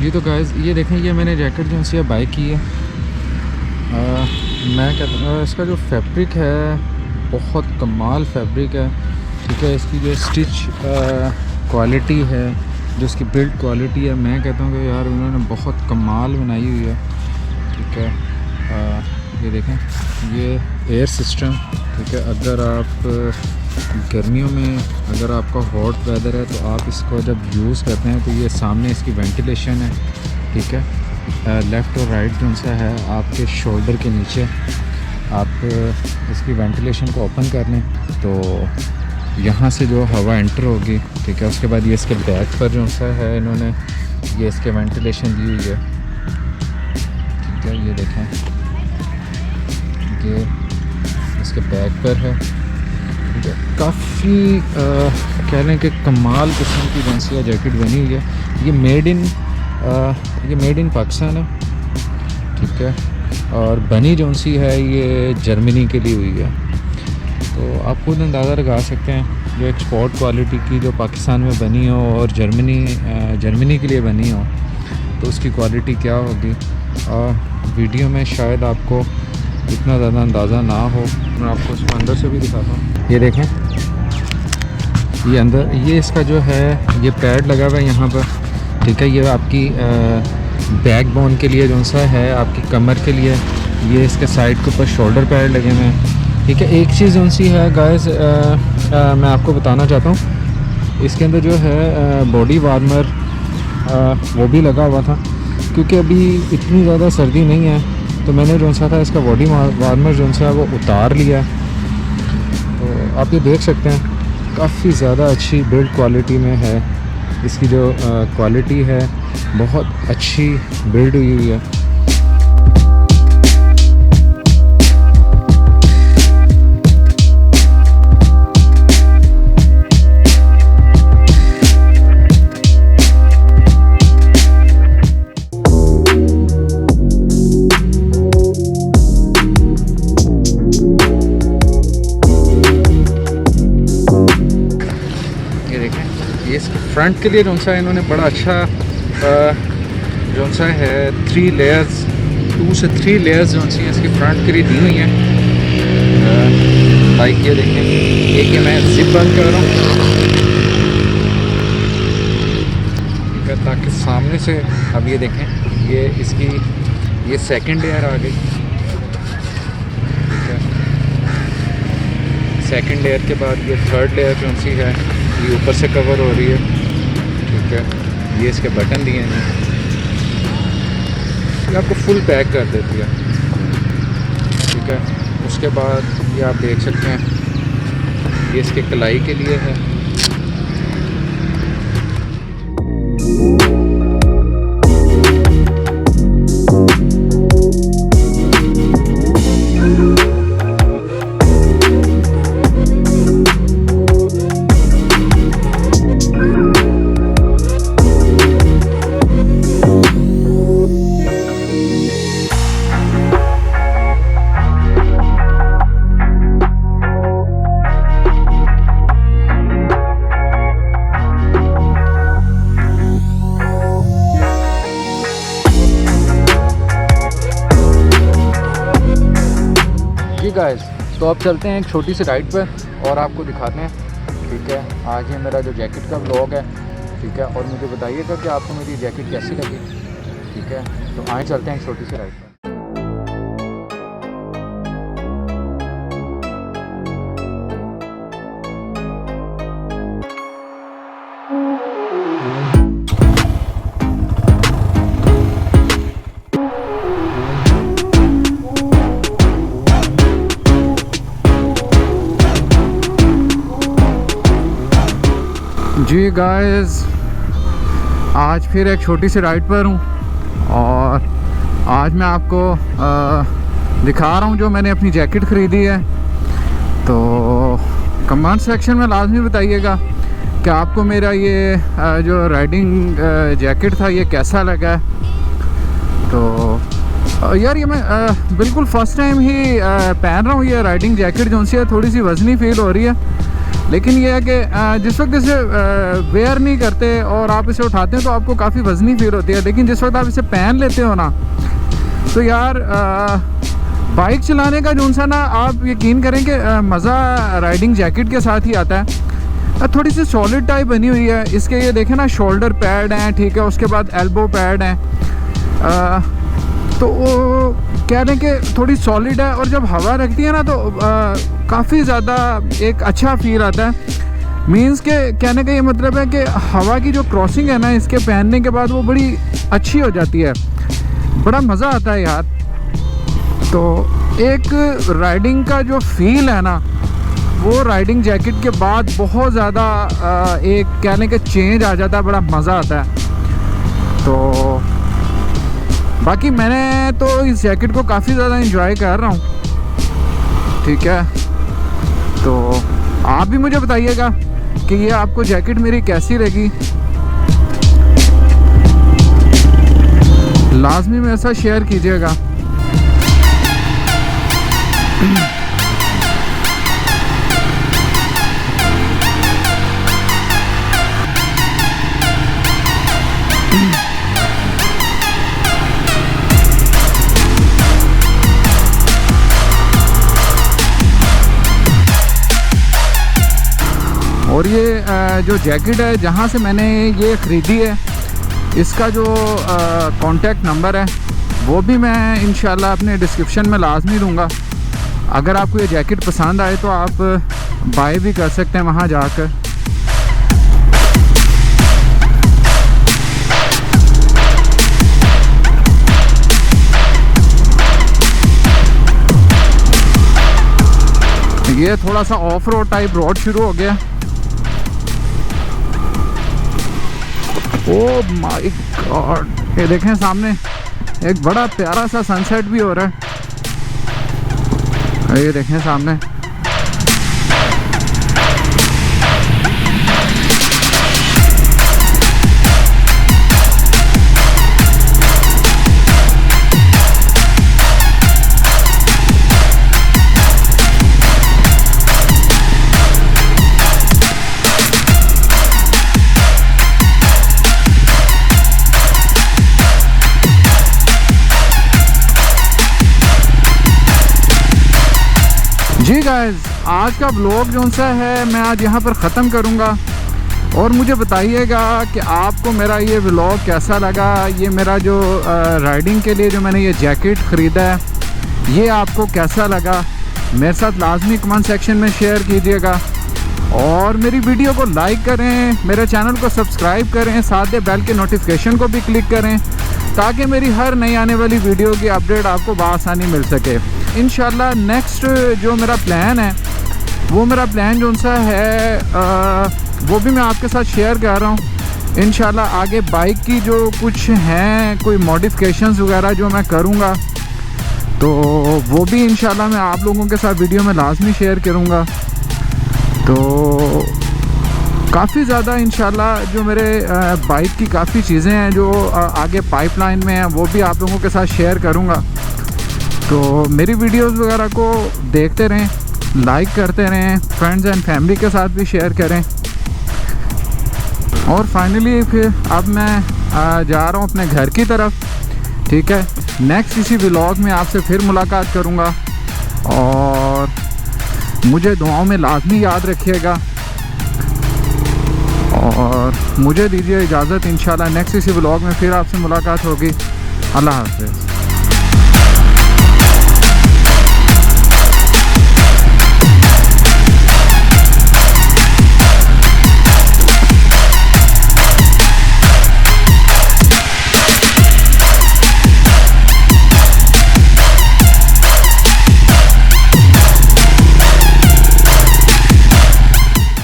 जी तो गाइस ये देखें, ये मैंने जैकेट जो सी बाय की है। मैं कहता हूँ इसका जो फैब्रिक है बहुत कमाल फैब्रिक है। ठीक है, इसकी जो स्टिच क्वालिटी है, जो इसकी बिल्ड क्वालिटी है, मैं कहता हूँ कि यार उन्होंने बहुत कमाल बनाई हुई है। ठीक है, ये देखें, ये एयर सिस्टम। ठीक है, अगर आप गर्मियों में अगर आपका हॉट वेदर है तो आप इसको जब यूज़ करते हैं तो ये सामने इसकी वेंटिलेशन है। ठीक है, लेफ़्ट और राइट जो सा है आपके शोल्डर के नीचे आप इसकी वेंटिलेशन को ओपन कर लें तो यहाँ से जो हवा एंटर होगी। ठीक है, उसके बाद ये इसके बैक पर जो सा है इन्होंने ये इसके वेंटिलेशन दी हुई है। ठीक है, ये देखें, ये इसके बैक पर है। काफ़ी कह लें कि कमाल किस्म की जैसी जैकेट बनी हुई है। ये मेड इन पाकिस्तान है। ठीक है, और बनी जो सी है ये जर्मनी के लिए हुई है। तो आप खुद अंदाज़ा लगा सकते हैं जो एक्सपोर्ट क्वालिटी की जो पाकिस्तान में बनी हो और जर्मनी के लिए बनी हो तो उसकी क्वालिटी क्या होगी। वीडियो में शायद आपको इतना ज़्यादा अंदाज़ा ना हो। मैं आपको उसको अंदर से भी दिखाता हूँ। ये देखें, ये अंदर ये इसका जो है ये पैड लगा हुआ है यहाँ पर। ठीक है, ये आपकी बैक बोन के लिए जो सा है, आपकी कमर के लिए। ये इसके साइड के ऊपर शोल्डर पैड लगे हुए हैं। ठीक है, एक चीज़ जो सी है गाइस मैं आपको बताना चाहता हूँ, इसके अंदर जो है बॉडी वार्मर वो भी लगा हुआ था, क्योंकि अभी इतनी ज़्यादा सर्दी नहीं है तो मैंने जो सा था इसका बॉडी वार्मर जो सा वो उतार लिया। तो आप ये देख सकते हैं काफ़ी ज़्यादा अच्छी बिल्ड क्वालिटी में है। इसकी जो क्वालिटी है बहुत अच्छी बिल्ड हुई है। ये इसके फ्रंट के लिए जो सा इन्होंने बड़ा अच्छा जो सा है 2 से 3 लेयर्स जो सी इसकी फ्रंट के लिए दी हुई हैं। लाइक ये देखें, एक ये मैं जिप बंद कर रहा हूँ। ठीक है, ताकि सामने से अब ये देखें, ये इसकी ये सेकंड लेयर आ गई। ठीक है, सेकंड लेयर के बाद ये थर्ड लेयर जो सी है ये ऊपर से कवर हो रही है। ठीक है, ये इसके बटन दिए हैं, ये आपको फुल पैक कर देती है। ठीक है, उसके बाद ये आप देख सकते हैं ये इसके कलाई के लिए है। गाइस, तो अब चलते हैं एक छोटी सी राइड पर और आपको दिखाते हैं। ठीक है, आज ये मेरा जो जैकेट का व्लॉग है। ठीक है, और मुझे बताइएगा कि आपको मेरी जैकेट कैसी लगी। ठीक है, तो आए चलते हैं एक छोटी सी राइड पर। जी गाइस, आज फिर एक छोटी सी राइड पर हूँ और आज मैं आपको दिखा रहा हूँ जो मैंने अपनी जैकेट ख़रीदी है। तो कमेंट सेक्शन में लाजमी बताइएगा कि आपको मेरा ये जो राइडिंग जैकेट था ये कैसा लगा। तो यार ये मैं बिल्कुल फ़र्स्ट टाइम ही पहन रहा हूँ ये राइडिंग जैकेट जो सी है, थोड़ी सी वज़नी फील हो रही है, लेकिन ये है कि जिस वक्त इसे वेयर नहीं करते और आप इसे उठाते हैं तो आपको काफ़ी वज़नी फील होती है, लेकिन जिस वक्त आप इसे पहन लेते हो ना तो यार बाइक चलाने का जो सा ना, आप यकीन करें कि मज़ा राइडिंग जैकेट के साथ ही आता है। थोड़ी सी सॉलिड टाइप बनी हुई है इसके, ये देखें ना, शोल्डर पैड हैं, ठीक है, उसके बाद एल्बो पैड हैं, तो वो कह रहे हैं कि थोड़ी सॉलिड है, और जब हवा रखती है ना तो काफ़ी ज़्यादा एक अच्छा फील आता है। मीन्स के कहने का ये मतलब है कि हवा की जो क्रॉसिंग है ना इसके पहनने के बाद वो बड़ी अच्छी हो जाती है, बड़ा मज़ा आता है यार। तो एक राइडिंग का जो फील है ना वो राइडिंग जैकेट के बाद बहुत ज़्यादा एक कहने के चेंज आ जाता है, बड़ा मज़ा आता है। तो बाकी मैंने तो इस जैकेट को काफ़ी ज़्यादा एंजॉय कर रहा हूँ, ठीक है। तो आप भी मुझे बताइएगा कि ये आपको जैकेट मेरी कैसी लगी, लाजमी मेरे साथ शेयर कीजिएगा। और ये जो जैकेट है जहाँ से मैंने ये ख़रीदी है, इसका जो कॉन्टैक्ट नंबर है वो भी मैं इंशाल्लाह अपने डिस्क्रिप्शन में लाजमी दूँगा। अगर आपको ये जैकेट पसंद आए तो आप बाय भी कर सकते हैं वहाँ जाकर। ये थोड़ा सा ऑफ रोड टाइप रोड शुरू हो गया। ओह माय गॉड, ये देखें सामने एक बड़ा प्यारा सा सनसेट भी हो रहा है, ये देखें सामने। जी गाइस, आज का ब्लॉग जो सा है मैं आज यहाँ पर ख़त्म करूँगा, और मुझे बताइएगा कि आपको मेरा ये ब्लॉग कैसा लगा। ये मेरा जो राइडिंग के लिए जो मैंने ये जैकेट ख़रीदा है ये आपको कैसा लगा, मेरे साथ लाजमी कमेंट सेक्शन में शेयर कीजिएगा। और मेरी वीडियो को लाइक करें, मेरे चैनल को सब्सक्राइब करें, साथ ही बेल के नोटिफिकेशन को भी क्लिक करें ताकि मेरी हर नई आने वाली वीडियो की अपडेट आपको बआसानी मिल सके। इंशाल्लाह नेक्स्ट जो मेरा प्लान है वो मेरा प्लान जो सा है वो भी मैं आपके साथ शेयर कर रहा हूँ। इंशाल्लाह आगे बाइक की जो कुछ हैं कोई मॉडिफिकेशंस वगैरह जो मैं करूँगा तो वो भी इंशाल्लाह मैं आप लोगों के साथ वीडियो में लाजमी शेयर करूँगा। तो काफ़ी ज़्यादा इंशाल्लाह जो मेरे बाइक की काफ़ी चीज़ें हैं जो आगे पाइपलाइन में हैं वो भी आप लोगों के साथ शेयर करूँगा। तो मेरी वीडियोस वगैरह को देखते रहें, लाइक करते रहें, फ्रेंड्स एंड फैमिली के साथ भी शेयर करें। और फाइनली फिर अब मैं जा रहा हूँ अपने घर की तरफ, ठीक है। नेक्स्ट इसी व्लॉग में आपसे फिर मुलाकात करूँगा, और मुझे दुआओं में लाजमी याद रखिएगा। और मुझे दीजिए इजाज़त, इंशाल्लाह नेक्स्ट इसी व्लॉग में फिर आपसे मुलाकात होगी। अल्लाह हाफ़िज़।